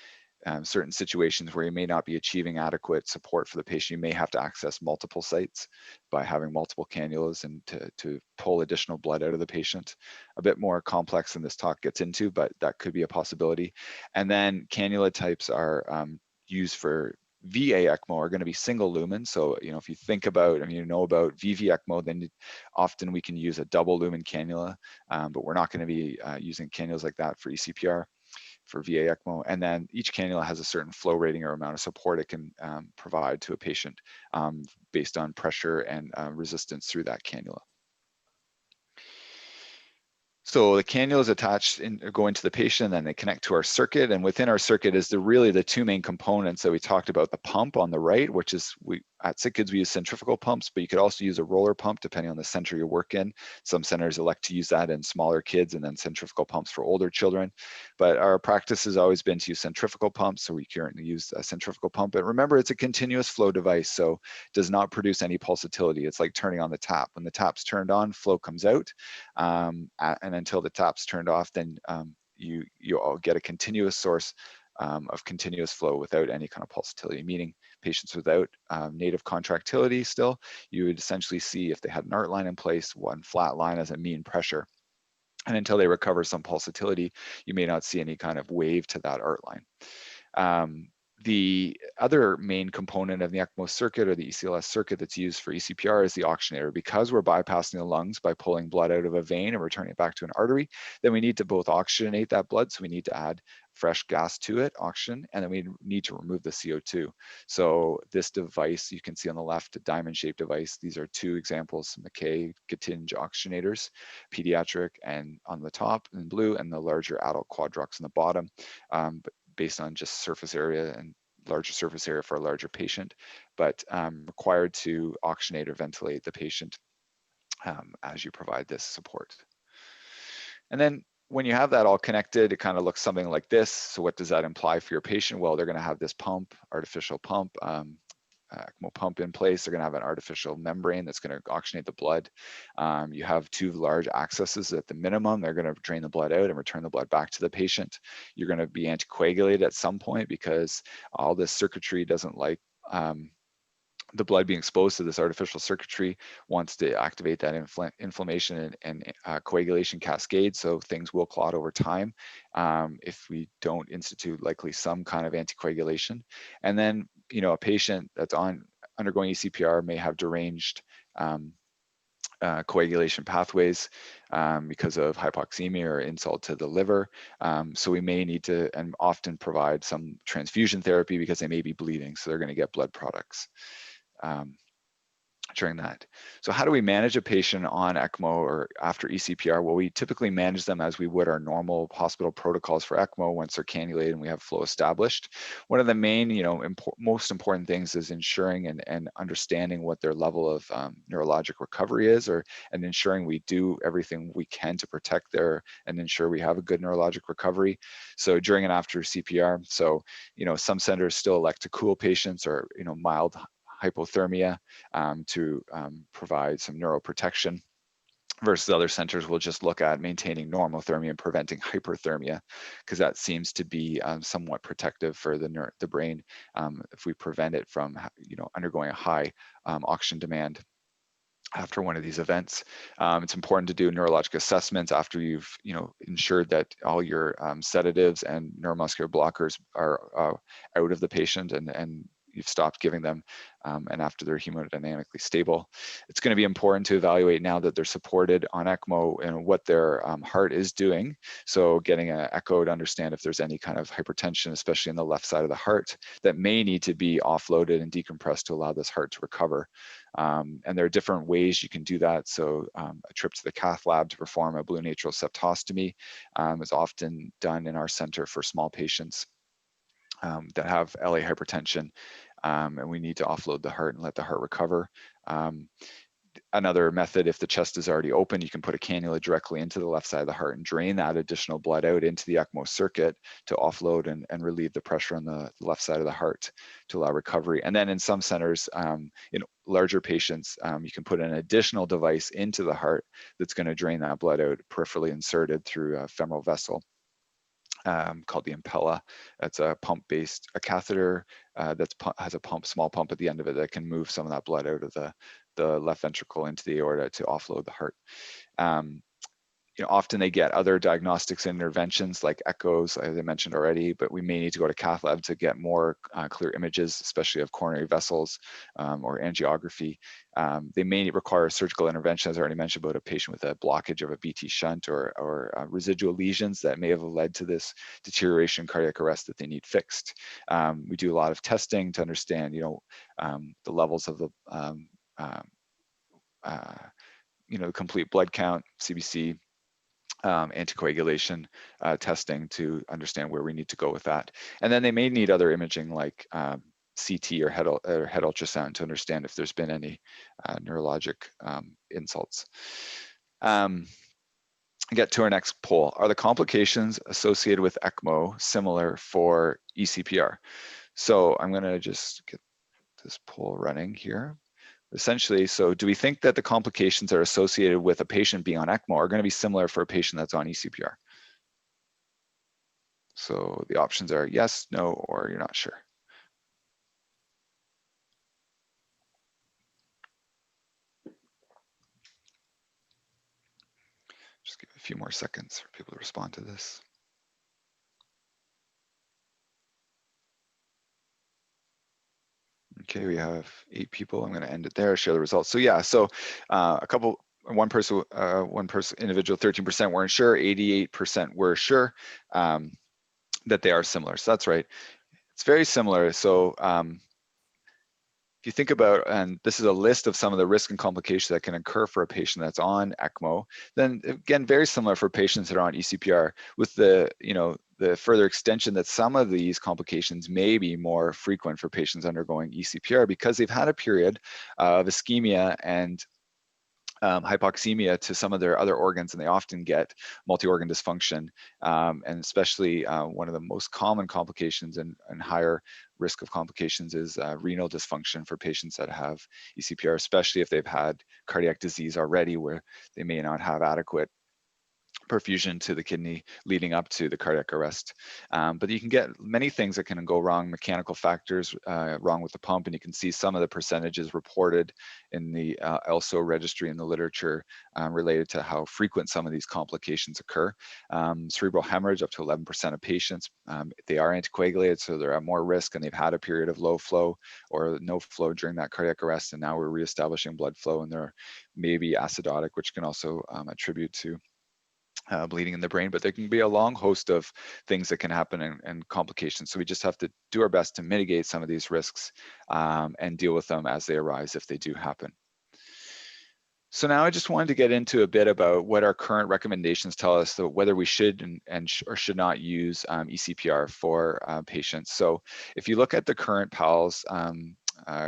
certain situations where you may not be achieving adequate support for the patient, you may have to access multiple sites by having multiple cannulas and to pull additional blood out of the patient. A bit more complex than this talk gets into, but that could be a possibility. And then cannula types are used for VA ECMO are going to be single lumen. So, if you think about, you know about VV ECMO, then often we can use a double lumen cannula, but we're not going to be using cannulas like that for eCPR, for VA ECMO. And then each cannula has a certain flow rating or amount of support it can provide to a patient based on pressure and resistance through that cannula. So the cannula is attached go into the patient, and they connect to our circuit. And within our circuit is really the two main components that we talked about. The pump on the right, which is at Sick Kids we use centrifugal pumps, but you could also use a roller pump depending on the center you work in. Some centers elect to use that in smaller kids, and then centrifugal pumps for older children. But our practice has always been to use centrifugal pumps, so we currently use a centrifugal pump. But remember, it's a continuous flow device, so it does not produce any pulsatility. It's like turning on the tap. When the tap's turned on, flow comes out, and until the tap's turned off, then you'll get a continuous source of continuous flow without any kind of pulsatility, meaning patients without native contractility still, you would essentially see if they had an art line in place, one flat line as a mean pressure. And until they recover some pulsatility, you may not see any kind of wave to that art line. The other main component of the ECMO circuit or the ECLS circuit that's used for eCPR is the oxygenator. Because we're bypassing the lungs by pulling blood out of a vein and returning it back to an artery, then we need to both oxygenate that blood, so we need to add fresh gas to it, oxygen, and then we need to remove the CO2. So this device you can see on the left, a diamond-shaped device. These are two examples, McKay Getinge oxygenators, pediatric, and on the top in blue, and the larger adult Quadrox on the bottom. But based on just surface area and larger surface area for a larger patient, but required to oxygenate or ventilate the patient as you provide this support. And then when you have that all connected, it kind of looks something like this. So what does that imply for your patient? Well, they're going to have this pump, artificial pump, ECMO pump in place. They're going to have an artificial membrane that's going to oxygenate the blood. You have two large accesses at the minimum. They're going to drain the blood out and return the blood back to the patient. You're going to be anticoagulated at some point because all this circuitry doesn't like the blood being exposed to this artificial circuitry, wants to activate that inflammation and coagulation cascade. So things will clot over time if we don't institute likely some kind of anticoagulation. And then, a patient that's undergoing eCPR may have deranged coagulation pathways because of hypoxemia or insult to the liver. So we may need to, and often provide some transfusion therapy because they may be bleeding. So they're going to get blood products during that. So how do we manage a patient on ECMO or after eCPR? Well, we typically manage them as we would our normal hospital protocols for ECMO once they're cannulated and we have flow established. One of the main, most important things is ensuring and understanding what their level of neurologic recovery is, and ensuring we do everything we can to protect and ensure we have a good neurologic recovery. So during and after CPR, some centers still elect to cool patients or, mild hypothermia to provide some neuroprotection, versus other centers will just look at maintaining normothermia and preventing hyperthermia, because that seems to be somewhat protective for the brain if we prevent it from undergoing a high oxygen demand after one of these events. It's important to do neurologic assessments after you've ensured that all your sedatives and neuromuscular blockers are out of the patient and you've stopped giving them, and after they're hemodynamically stable. It's going to be important to evaluate now that they're supported on ECMO and what their heart is doing. So getting an echo to understand if there's any kind of hypertension, especially in the left side of the heart, that may need to be offloaded and decompressed to allow this heart to recover. And there are different ways you can do that. So a trip to the cath lab to perform a blue natral septostomy is often done in our center for small patients that have LA hypertension, and we need to offload the heart and let the heart recover. Another method, if the chest is already open, you can put a cannula directly into the left side of the heart and drain that additional blood out into the ECMO circuit to offload and relieve the pressure on the left side of the heart to allow recovery. And then in some centers, in larger patients, you can put an additional device into the heart that's going to drain that blood out peripherally inserted through a femoral vessel. Called the Impella. That's a catheter that has a small pump at the end of it that can move some of that blood out of the left ventricle into the aorta to offload the heart. often they get other diagnostics and interventions like echoes, as I mentioned already, but we may need to go to cath lab to get more clear images, especially of coronary vessels or angiography. They may require surgical intervention, as I already mentioned, about a patient with a blockage of a BT shunt or residual lesions that may have led to this deterioration in cardiac arrest that they need fixed. We do a lot of testing to understand, the levels of the complete blood count, CBC, anticoagulation testing to understand where we need to go with that. And then they may need other imaging like CT or head ultrasound to understand if there's been any neurologic insults. Get to our next poll. Are the complications associated with ECMO similar for ECPR? So I'm going to just get this poll running here. Essentially, so do we think that the complications that are associated with a patient being on ECMO are going to be similar for a patient that's on ECPR? So the options are yes, no, or you're not sure. Just give a few more seconds for people to respond to this. Okay, we have 8 people. I'm going to end it there, share the results. So yeah, so one person, individual, 13% weren't sure, 88% were sure that they are similar. So that's right. It's very similar. So if you think about, and this is a list of some of the risk and complications that can occur for a patient that's on ECMO, then again, very similar for patients that are on ECPR, with the further extension that some of these complications may be more frequent for patients undergoing ECPR because they've had a period of ischemia and hypoxemia to some of their other organs, and they often get multi-organ dysfunction, and especially one of the most common complications and higher risk of complications is renal dysfunction for patients that have ECPR, especially if they've had cardiac disease already where they may not have adequate perfusion to the kidney leading up to the cardiac arrest. But you can get many things that can go wrong, mechanical factors wrong with the pump, and you can see some of the percentages reported in the ELSO registry in the literature related to how frequent some of these complications occur. Cerebral hemorrhage, up to 11% of patients, they are anticoagulated, so they're at more risk and they've had a period of low flow or no flow during that cardiac arrest, and now we're reestablishing blood flow, and they're maybe acidotic, which can also attribute to bleeding in the brain, but there can be a long host of things that can happen and complications. So we just have to do our best to mitigate some of these risks and deal with them as they arise if they do happen. So now I just wanted to get into a bit about what our current recommendations tell us, so whether we should or should not use ECPR for patients. So if you look at the current PALS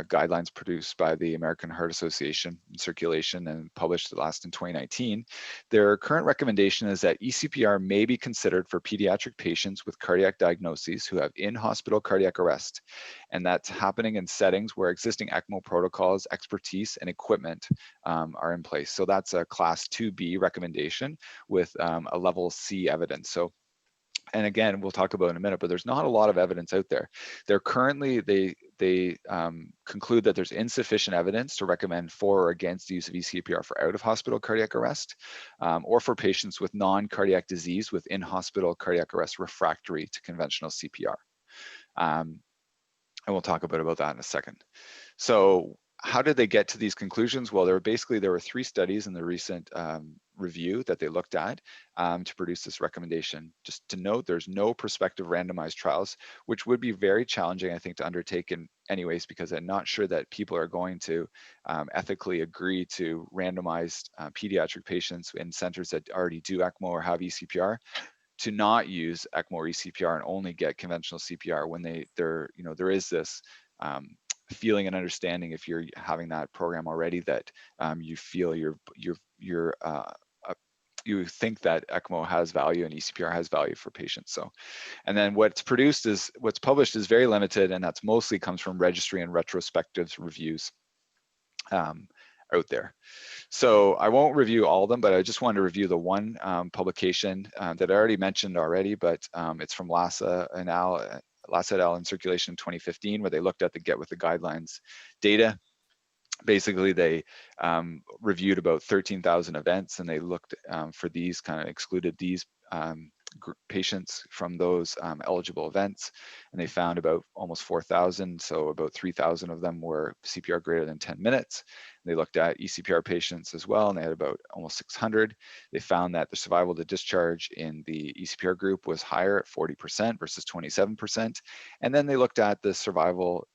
guidelines produced by the American Heart Association in circulation and published last in 2019, their current recommendation is that ECPR may be considered for pediatric patients with cardiac diagnoses who have in-hospital cardiac arrest, and that's happening in settings where existing ECMO protocols, expertise, and equipment are in place. So that's a class 2B recommendation with a level C evidence. So, and again, we'll talk about in a minute, but there's not a lot of evidence out there. They're currently, they conclude that there's insufficient evidence to recommend for or against the use of ECPR for out-of-hospital cardiac arrest or for patients with non-cardiac disease with in-hospital cardiac arrest refractory to conventional CPR. And we'll talk a bit about that in a second. So how did they get to these conclusions? Well, there were 3 studies in the recent review that they looked at to produce this recommendation. Just to note, there's no prospective randomized trials, which would be very challenging, I think, to undertake in anyways, because I'm not sure that people are going to ethically agree to randomized pediatric patients in centers that already do ECMO or have ECPR to not use ECMO or ECPR and only get conventional CPR when there is this feeling and understanding, if you're having that program already, that you feel you think that ECMO has value and ECPR has value for patients. So, and then what's published is very limited, and that's mostly comes from registry and retrospective reviews out there. So I won't review all of them, but I just wanted to review the one publication that I already mentioned but it's from Lassa et al. In Circulation in 2015, where they looked at the Get With the Guidelines data. basically they reviewed about 13,000 events, and they looked for these, kind of excluded these patients from those eligible events, and they found about almost 4,000, so about 3,000 of them were CPR greater than 10 minutes. They looked at eCPR patients as well, and they had about almost 600. They found that the survival to discharge in the eCPR group was higher at 40% versus 27%. And then they looked at the survival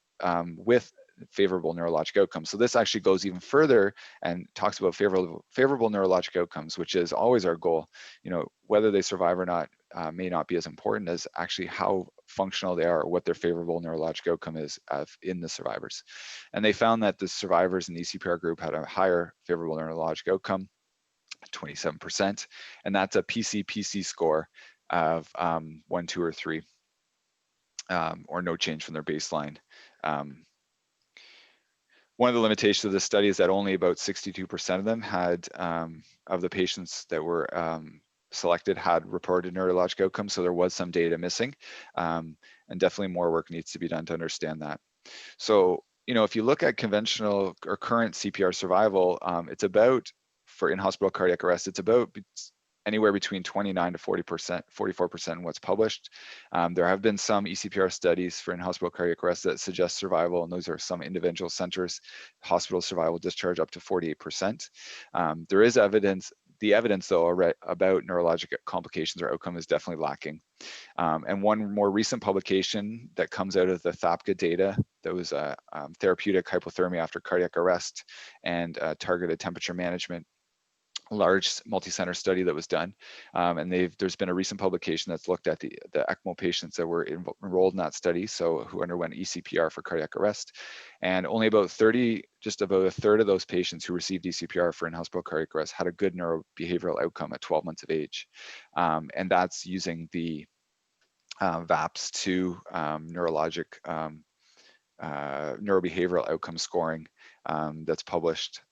with favorable neurologic outcomes. So this actually goes even further and talks about favorable neurologic outcomes, which is always our goal. You know, whether they survive or not may not be as important as actually how functional they are, or what their favorable neurologic outcome is in the survivors. And they found that the survivors in the ECPR group had a higher favorable neurologic outcome, 27%, and that's a PC-PC score of 1, 2, or 3, or no change from their baseline. One of the limitations of this study is that only about 62% of them had, of the patients that were selected, had reported neurologic outcomes. So there was some data missing, and definitely more work needs to be done to understand that. So, you know, if you look at conventional or current CPR survival, it's about, for in-hospital cardiac arrest, it's about anywhere between 29 to 40%, 44% in what's published. There have been some eCPR studies for in-hospital cardiac arrest that suggest survival, and those are some individual centers, hospital survival discharge up to 48%. There is evidence, the evidence though about neurologic complications or outcome is definitely lacking. And one more recent publication that comes out of the THAPCA data, that was therapeutic hypothermia after cardiac arrest and targeted temperature management, large multi-center study that was done, and there's been a recent publication that's looked at the ECMO patients that were enrolled in that study, so who underwent eCPR for cardiac arrest, and only about just about a third of those patients who received eCPR for in-hospital cardiac arrest had a good neurobehavioral outcome at 12 months of age, and that's using the VAPS-2 neurologic neurobehavioral outcome scoring that's published.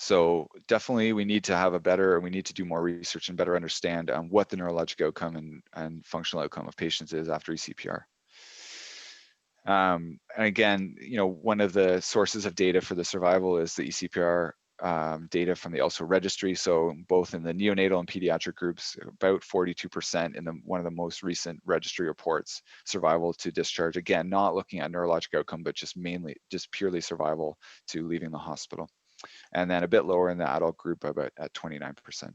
So definitely we need to have we need to do more research and better understand what the neurologic outcome and functional outcome of patients is after eCPR. And again, you know, one of the sources of data for the survival is the eCPR data from the ELSO registry. So both in the neonatal and pediatric groups, about 42% in one of the most recent registry reports, survival to discharge. Again, not looking at neurologic outcome, but just purely survival to leaving the hospital. And then a bit lower in the adult group, about at 29%.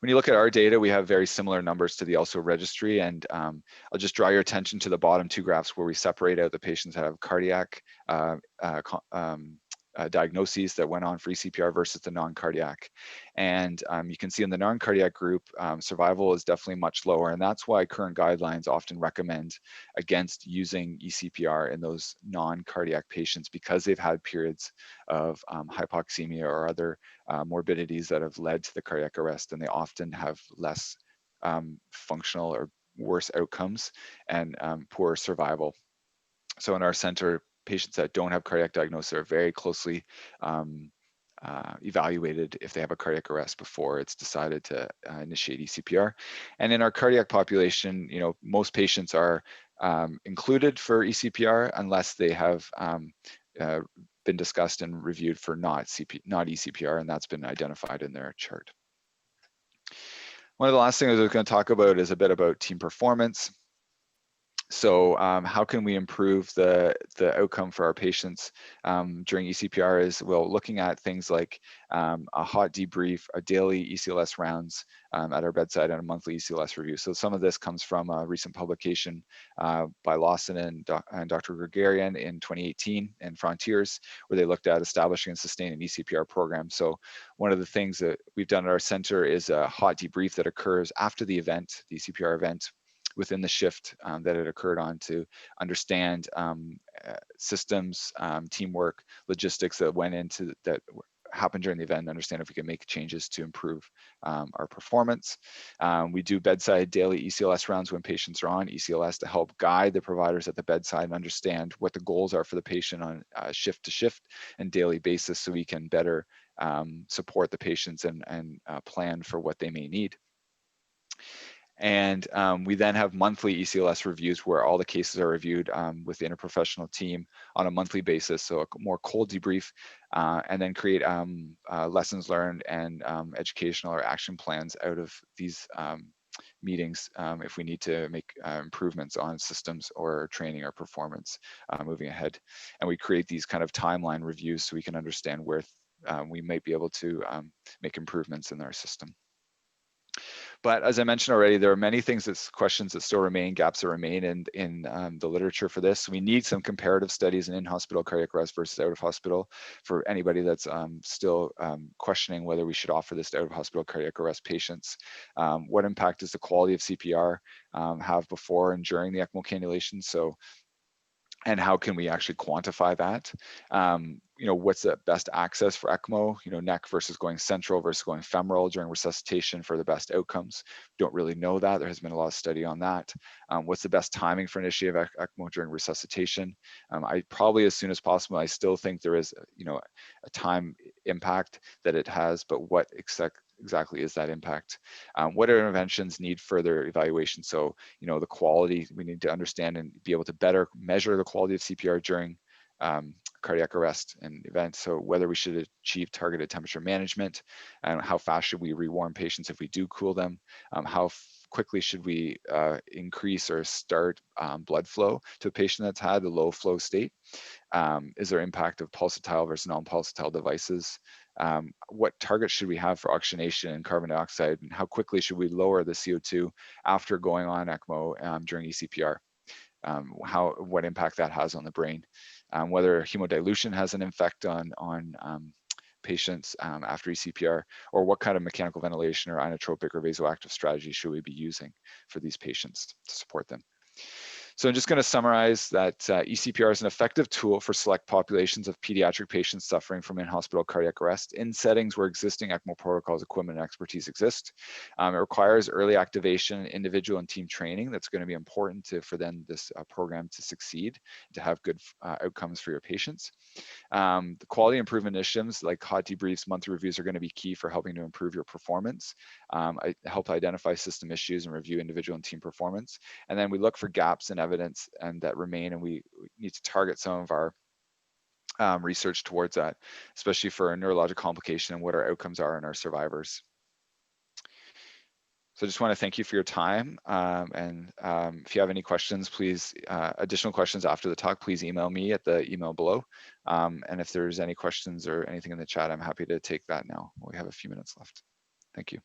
When you look at our data, we have very similar numbers to the ELSO registry, and I'll just draw your attention to the bottom two graphs where we separate out the patients that have cardiac diagnoses that went on for eCPR versus the non-cardiac. And you can see in the non-cardiac group, survival is definitely much lower, and that's why current guidelines often recommend against using eCPR in those non-cardiac patients, because they've had periods of hypoxemia or other morbidities that have led to the cardiac arrest, and they often have less functional or worse outcomes and poor survival. So in our center, patients that don't have cardiac diagnosis are very closely evaluated if they have a cardiac arrest before it's decided to initiate eCPR. And in our cardiac population, you know, most patients are included for eCPR unless they have been discussed and reviewed for not eCPR, and that's been identified in their chart. One of the last things I was going to talk about is a bit about team performance. So how can we improve the outcome for our patients during eCPR is, well, looking at things like a hot debrief, a daily ECLS rounds at our bedside, and a monthly ECLS review. So some of this comes from a recent publication by Lawson and Dr. Gregarian in 2018 in Frontiers, where they looked at establishing and sustaining an eCPR program. So one of the things that we've done at our center is a hot debrief that occurs after the event, the eCPR event, within the shift that it occurred on, to understand systems, teamwork, logistics that went into that happened during the event, and understand if we can make changes to improve our performance. We do bedside daily ECLS rounds when patients are on ECLS to help guide the providers at the bedside and understand what the goals are for the patient on a shift to shift and daily basis, so we can better support the patients and plan for what they may need. And we then have monthly ECLS reviews where all the cases are reviewed with the interprofessional team on a monthly basis, so a more cold debrief, and then create lessons learned and educational or action plans out of these meetings if we need to make improvements on systems or training or performance moving ahead. And we create these kind of timeline reviews so we can understand where we might be able to make improvements in our system. But as I mentioned already, there are many questions that still remain, gaps that remain in the literature for this. We need some comparative studies in in-hospital cardiac arrest versus out of hospital for anybody that's still questioning whether we should offer this to out-of-hospital cardiac arrest patients. What impact does the quality of CPR have before and during the ECMO cannulation? So, and how can we actually quantify that? What's the best access for ECMO? Neck versus going central versus going femoral during resuscitation for the best outcomes. Don't really know that. There has been a lot of study on that. What's the best timing for initiating ECMO during resuscitation? I probably as soon as possible. I still think there is, a time impact that it has, but what exactly is that impact? What interventions need further evaluation? So, the quality, we need to understand and be able to better measure the quality of CPR during cardiac arrest and events. So whether we should achieve targeted temperature management, and how fast should we rewarm patients if we do cool them, how quickly should we increase or start blood flow to a patient that's had the low flow state. Is there impact of pulsatile versus non-pulsatile devices? What targets should we have for oxygenation and carbon dioxide, and how quickly should we lower the CO2 after going on ECMO during ECPR? What impact that has on the brain, whether hemodilution has an effect on patients after ECPR, or what kind of mechanical ventilation or inotropic or vasoactive strategy should we be using for these patients to support them. So I'm just going to summarize that ECPR is an effective tool for select populations of pediatric patients suffering from in-hospital cardiac arrest in settings where existing ECMO protocols, equipment, and expertise exist. It requires early activation, individual and team training. That's going to be important for then this program to succeed, to have good outcomes for your patients. The quality improvement initiatives like hot debriefs, monthly reviews are going to be key for helping to improve your performance. I help identify system issues and review individual and team performance. And then we look for gaps in evidence and that remain, and we need to target some of our research towards that, especially for a neurologic complication and what our outcomes are in our survivors. So I just want to thank you for your time. If you have any questions, please, additional questions after the talk, please email me at the email below. And if there's any questions or anything in the chat, I'm happy to take that now. We have a few minutes left. Thank you.